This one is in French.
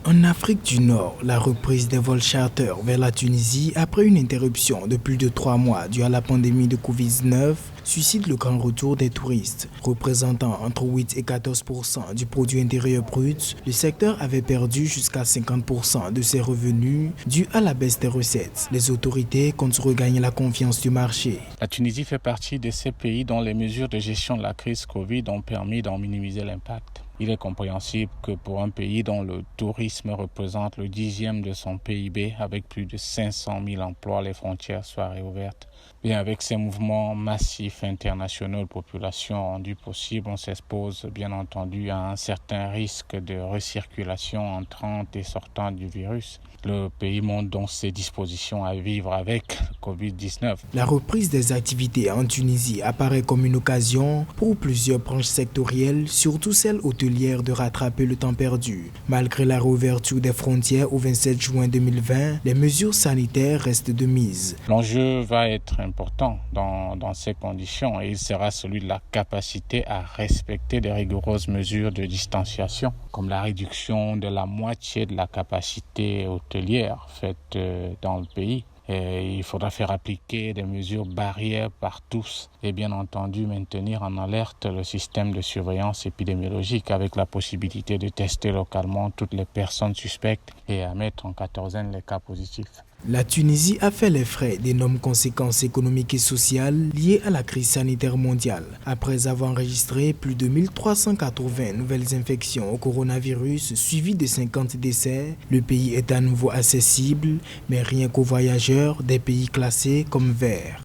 En Afrique du Nord, la reprise des vols charters vers la Tunisie après une interruption de plus de 3 mois due à la pandémie de Covid-19 suscite le grand retour des touristes. Représentant entre 8 et 14% du produit intérieur brut, le secteur avait perdu jusqu'à 50% de ses revenus dû à la baisse des recettes. Les autorités comptent regagner la confiance du marché. La Tunisie fait partie de ces pays dont les mesures de gestion de la crise Covid ont permis d'en minimiser l'impact. Il est compréhensible que pour un pays dont le tourisme représente le 10e de son PIB, avec plus de 500 000 emplois, les frontières soient réouvertes. Bien, avec ces mouvements massifs internationaux de population rendus possibles, on s'expose bien entendu à un certain risque de recirculation entrant et sortant du virus. Le pays montre donc ses dispositions à vivre avec le Covid-19. La reprise des activités en Tunisie apparaît comme une occasion pour plusieurs branches sectorielles, surtout celles hôtelières, de rattraper le temps perdu. Malgré la réouverture des frontières au 27 juin 2020, les mesures sanitaires restent de mise. L'enjeu va être important dans ces conditions et il sera celui de la capacité à respecter des rigoureuses mesures de distanciation, comme la réduction de la moitié de la capacité hôtelière faite dans le pays. Et il faudra faire appliquer des mesures barrières par tous et bien entendu maintenir en alerte le système de surveillance épidémiologique avec la possibilité de tester localement toutes les personnes suspectes et à mettre en quatorzaine les cas positifs. La Tunisie a fait les frais d'énormes conséquences économiques et sociales liées à la crise sanitaire mondiale. Après avoir enregistré plus de 1380 nouvelles infections au coronavirus suivies de 50 décès, le pays est à nouveau accessible, mais rien qu'aux voyageurs des pays classés comme verts.